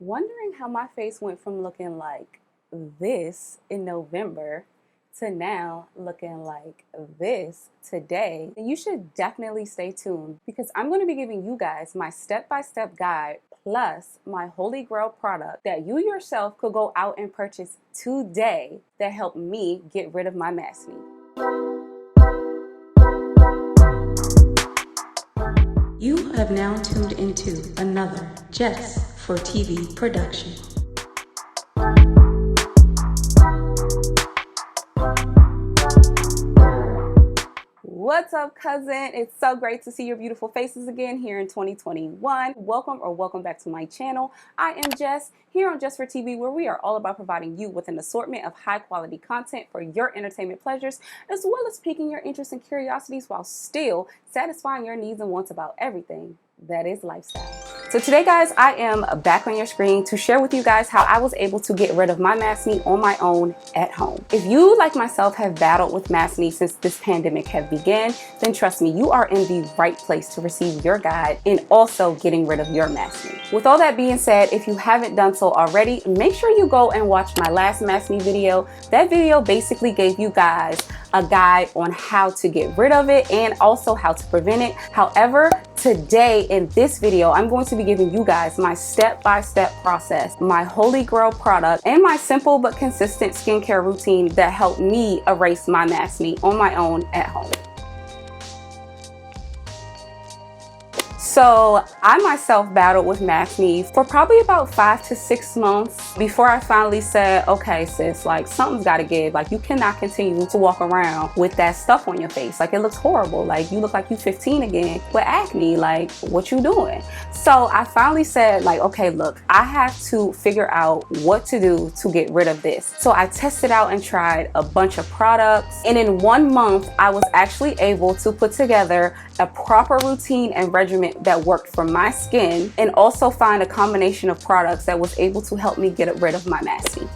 Wondering how my face went from looking like this in November to now looking like this today, you should definitely stay tuned because I'm going to be giving you guys my step-by-step guide plus my holy grail product that you yourself could go out and purchase today that helped me get rid of my maskne. You have now tuned into another Just for TV production. What's up, cousin? It's so great to see your beautiful faces again here in 2021. Welcome back to my channel. I am Jess here on Just for TV, where we are all about providing you with an assortment of high quality content for your entertainment pleasures, as well as piquing your interests and curiosities while still satisfying your needs and wants about everything that is lifestyle. So today, guys, I am back on your screen to share with you guys how I was able to get rid of my maskne on my own at home. If you, like myself, have battled with maskne since this pandemic have begun, then trust me, you are in the right place to receive your guide and also getting rid of your maskne. With all that being said, if you haven't done so already, make sure you go and watch my last maskne video. That video basically gave you guys a guide on how to get rid of it and also how to prevent it. However, today in this video, I'm going to be giving you guys my step-by-step process, my holy grail product, and my simple but consistent skincare routine that helped me erase my maskne on my own at home. So I myself battled with maskne for probably about 5 to 6 months before I finally said, okay, sis, like something's got to give. Like you cannot continue to walk around with that stuff on your face. Like it looks horrible. Like you look like you 15 again with acne. Like what you doing? So I finally said like, okay, look, I have to figure out what to do to get rid of this. So I tested out and tried a bunch of products. And in 1 month, I was actually able to put together a proper routine and regimen that worked for my skin, and also find a combination of products that was able to help me get rid of my maskne.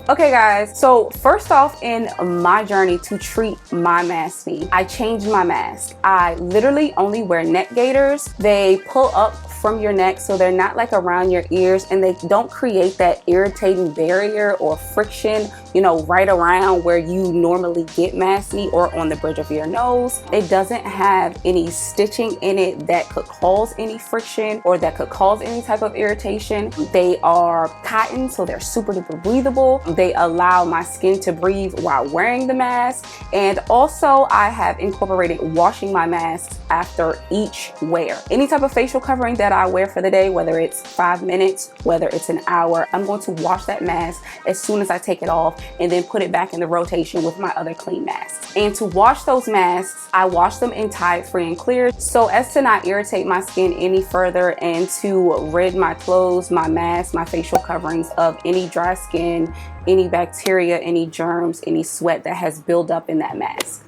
Okay guys, so first off in my journey to treat my maskne, I changed my mask. I literally only wear neck gaiters. They pull up from your neck so they're not like around your ears, and they don't create that irritating barrier or friction, you know, right around where you normally get maskne or on the bridge of your nose. It doesn't have any stitching in it that could cause any friction or that could cause any type of irritation. They are cotton, so they're super duper breathable. They allow my skin to breathe while wearing the mask. And also I have incorporated washing my masks after each wear. Any type of facial covering that I wear for the day, whether it's 5 minutes, whether it's an hour, I'm going to wash that mask as soon as I take it off and then put it back in the rotation with my other clean masks. And to wash those masks, I wash them in Tide Free and Clear so as to not irritate my skin any further and to rid my clothes, my mask, my facial coverings of any dry skin, any bacteria, any germs, any sweat that has built up in that mask.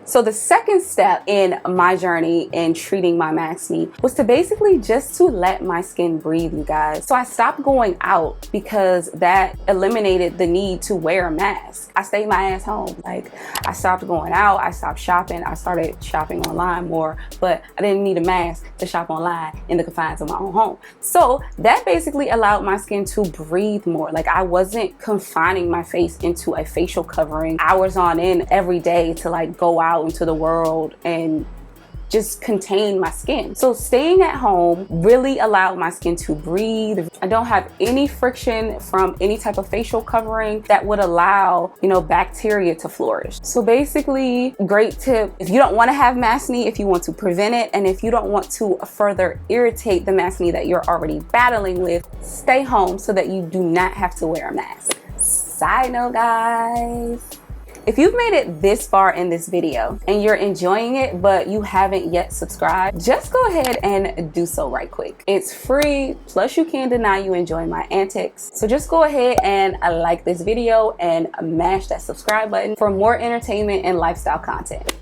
So the second step in my journey in treating my maskne was to basically just to let my skin breathe, you guys. So I stopped going out because that eliminated the need to wear a mask. I stayed my ass home. Like I stopped going out, I stopped shopping, I started shopping online more, but I didn't need a mask to shop online in the confines of my own home. So that basically allowed my skin to breathe more. Like I wasn't confining my face into a facial covering hours on end every day to like go out into the world and just contain my skin. So staying at home really allowed my skin to breathe. I don't have any friction from any type of facial covering that would allow, you know, bacteria to flourish. So basically, great tip, if you don't want to have maskne, if you want to prevent it, and if you don't want to further irritate the maskne that you're already battling with, stay home so that you do not have to wear a mask. Side note, guys, if you've made it this far in this video and you're enjoying it, but you haven't yet subscribed, just go ahead and do so right quick. It's free, plus you can't deny you enjoy my antics. So just go ahead and like this video and mash that subscribe button for more entertainment and lifestyle content.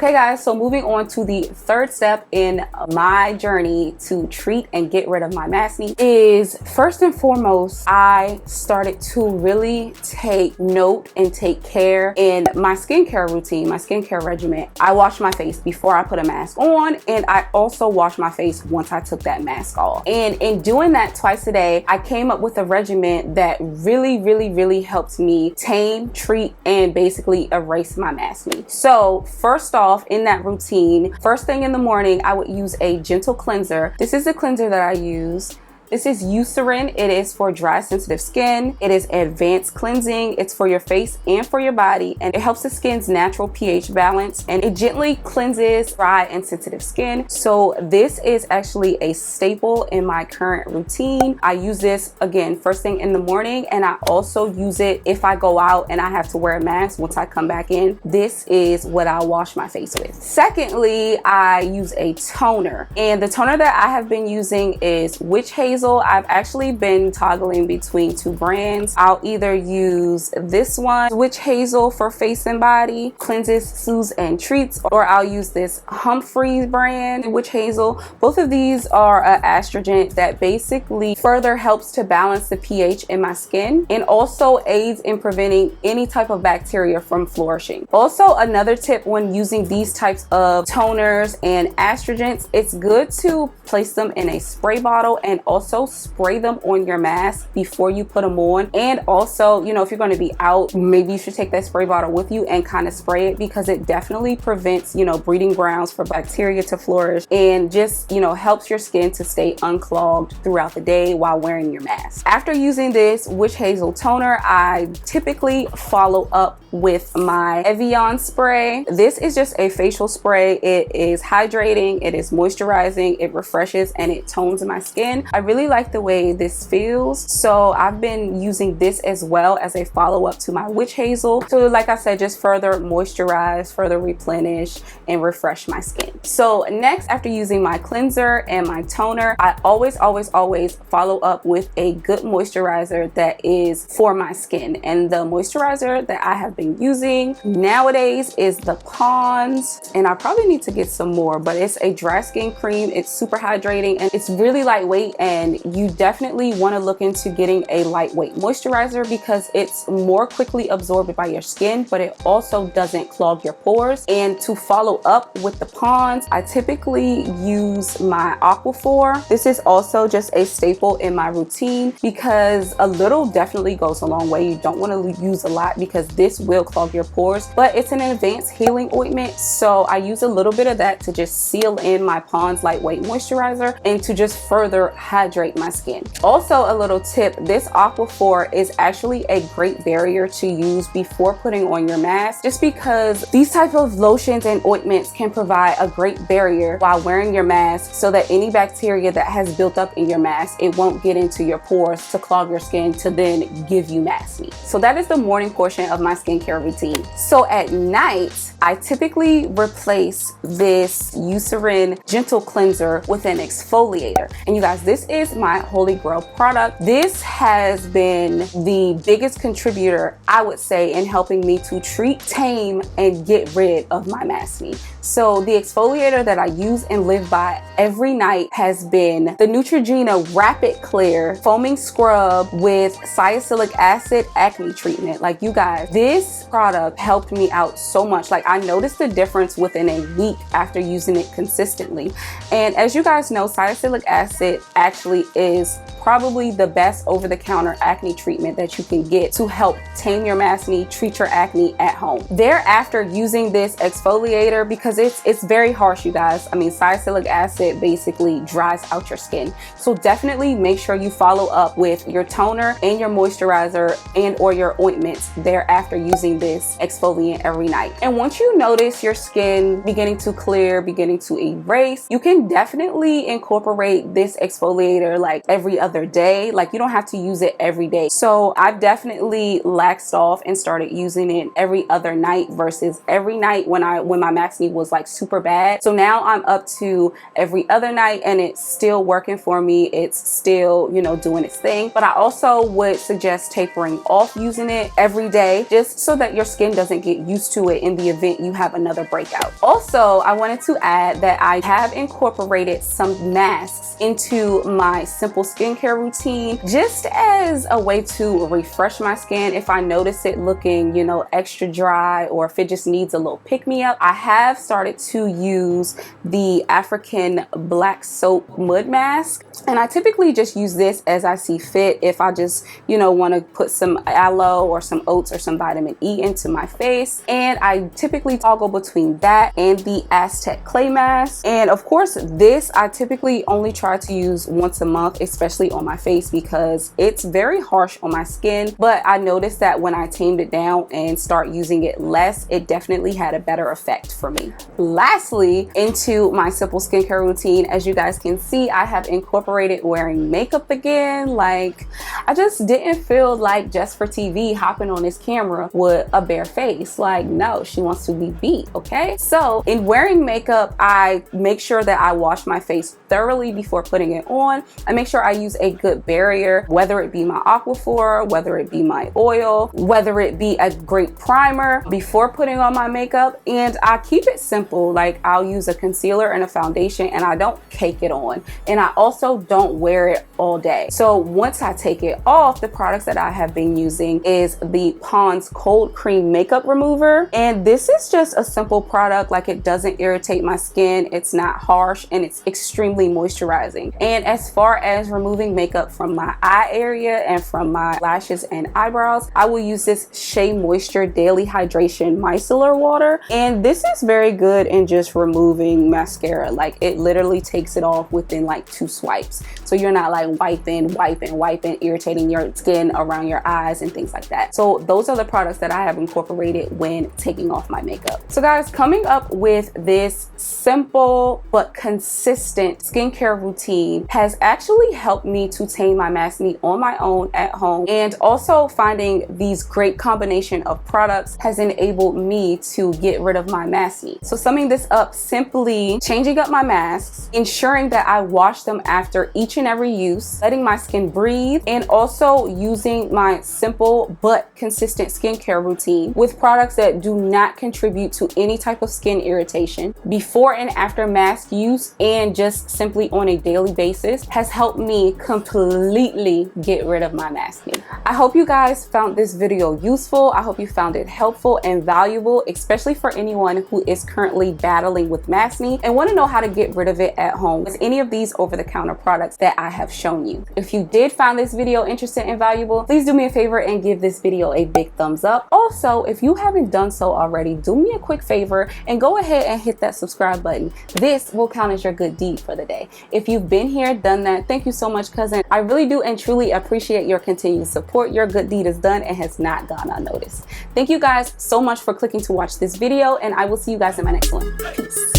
Okay guys, so moving on to the third step in my journey to treat and get rid of my acne is, first and foremost, I started to really take note and take care in my skincare routine, my skincare regimen. I wash my face before I put a mask on, and I also wash my face once I took that mask off. And in doing that twice a day, I came up with a regimen that really helped me tame, treat, and basically erase my acne. So first off, in that routine, first thing in the morning, I would use a gentle cleanser. This is the cleanser that I use. This is Eucerin. It is for dry, sensitive skin. It is advanced cleansing. It's for your face and for your body, and it helps the skin's natural pH balance, and it gently cleanses dry and sensitive skin. So this is actually a staple in my current routine. I use this again first thing in the morning, and I also use it if I go out and I have to wear a mask. Once I come back in, this is what I'll wash my face with. Secondly, I use a toner, and the toner that I have been using is Witch Hazel. I've actually been toggling between two brands. I'll either use this one, Witch Hazel, for face and body, cleanses, soothes, and treats, or I'll use this Humphreys brand, Witch Hazel. Both of these are an astringent that basically further helps to balance the pH in my skin and also aids in preventing any type of bacteria from flourishing. Also, another tip when using these types of toners and astringents, it's good to place them in a spray bottle and also spray them on your mask before you put them on. And also, you know, if you're going to be out, maybe you should take that spray bottle with you and kind of spray it, because it definitely prevents, you know, breeding grounds for bacteria to flourish, and just, you know, helps your skin to stay unclogged throughout the day while wearing your mask. After using this Witch Hazel toner, I typically follow up with my Evian spray. This is just a facial spray. It is hydrating, it is moisturizing, it refreshes, and it tones my skin. I really like the way this feels, so I've been using this as well as a follow-up to my Witch Hazel. So like I said, just further moisturize, further replenish, and refresh my skin. So next, after using my cleanser and my toner, I always follow up with a good moisturizer that is for my skin. And the moisturizer that I have been using nowadays is the Pond's, and I probably need to get some more, but it's a dry skin cream. It's super hydrating and it's really lightweight, and you definitely want to look into getting a lightweight moisturizer because it's more quickly absorbed by your skin, but it also doesn't clog your pores. And to follow up with the Pond's, I typically use my Aquaphor. This is also just a staple in my routine because a little definitely goes a long way. You don't want to use a lot because this will clog your pores, but it's an advanced healing ointment, so I use a little bit of that to just seal in my Pond's lightweight moisturizer and to just further hydrate my skin. Also, a little tip, this Aquaphor is actually a great barrier to use before putting on your mask, just because these type of lotions and ointments can provide a great barrier while wearing your mask, so that any bacteria that has built up in your mask, it won't get into your pores to clog your skin to then give you acne. So that is the morning portion of my skincare routine. So at night, I typically replace this Eucerin gentle cleanser with an exfoliator. And you guys, this is my holy grail product. This has been the biggest contributor, I would say, in helping me to treat, tame, and get rid of my acne. So the exfoliator that I use and live by every night has been the Neutrogena Rapid Clear Foaming Scrub with Salicylic Acid Acne Treatment. Like, you guys, this product helped me out so much. Like, I noticed the difference within a week after using it consistently. And as you guys know, salicylic acid actually is probably the best over-the-counter acne treatment that you can get to help tame your acne, treat your acne at home. Thereafter, using this exfoliator, because it's very harsh, you guys. I mean, salicylic acid basically dries out your skin. So definitely make sure you follow up with your toner and your moisturizer and or your ointments thereafter using this exfoliant every night. And once you notice your skin beginning to clear, beginning to erase, you can definitely incorporate this exfoliator later, like every other day. Like you don't have to use it every day. So I've definitely laxed off and started using it every other night versus every night when my Maskne was like super bad. So now I'm up to every other night, and it's still working for me. It's still, you know, doing its thing. But I also would suggest tapering off using it every day, just so that your skin doesn't get used to it in the event you have another breakout. Also, I wanted to add that I have incorporated some masks into my simple skincare routine, just as a way to refresh my skin if I notice it looking, you know, extra dry, or if it just needs a little pick-me-up. I have started to use the African black soap mud mask, and I typically just use this as I see fit. If I just, you know, want to put some aloe or some oats or some vitamin E into my face, and I typically toggle between that and the Aztec clay mask. And of course, this I typically only try to use once a month, especially on my face, because it's very harsh on my skin. But I noticed that when I tamed it down and start using it less, it definitely had a better effect for me. Lastly, into my simple skincare routine, as you guys can see, I have incorporated wearing makeup again. Like, I just didn't feel like Just for TV hopping on this camera with a bare face. Like, no, she wants to be beat, okay? So in wearing makeup, I make sure that I wash my face thoroughly before putting it on. I make sure I use a good barrier, whether it be my Aquaphor, whether it be my oil, whether it be a great primer before putting on my makeup. And I keep it simple. Like, I'll use a concealer and a foundation, and I don't cake it on. And I also don't wear it all day. So once I take it off, the products that I have been using is the Pond's Cold Cream Makeup Remover. And this is just a simple product. Like, it doesn't irritate my skin. It's not harsh, and it's extremely moisturizing. And as far as removing makeup from my eye area and from my lashes and eyebrows, I will use this Shea Moisture Daily Hydration Micellar Water. And this is very good in just removing mascara. Like, it literally takes it off within like 2 swipes. So you're not like wiping, irritating your skin around your eyes and things like that. So those are the products that I have incorporated when taking off my makeup. So guys, coming up with this simple but consistent skincare routine has actually helped me to tame my Maskne on my own at home, and also finding these great combination of products has enabled me to get rid of my Maskne. So summing this up, simply changing up my masks, ensuring that I wash them after each and every use, letting my skin breathe, and also using my simple but consistent skincare routine with products that do not contribute to any type of skin irritation before and after mask use, and just simply on a daily basis, has helped me completely get rid of my Maskne. I hope you guys found this video useful. I hope you found it helpful and valuable, especially for anyone who is currently battling with Maskne and want to know how to get rid of it at home with any of these over-the-counter products that I have shown you. If you did find this video interesting and valuable, please do me a favor and give this video a big thumbs up. Also, if you haven't done so already, do me a quick favor and go ahead and hit that subscribe button. This will count as your good deed for the day. If you've been here, done that, thank you so much, cousin. I really do and truly appreciate your continued support. Your good deed is done and has not gone unnoticed. Thank you guys so much for clicking to watch this video, and I will see you guys in my next one. Peace.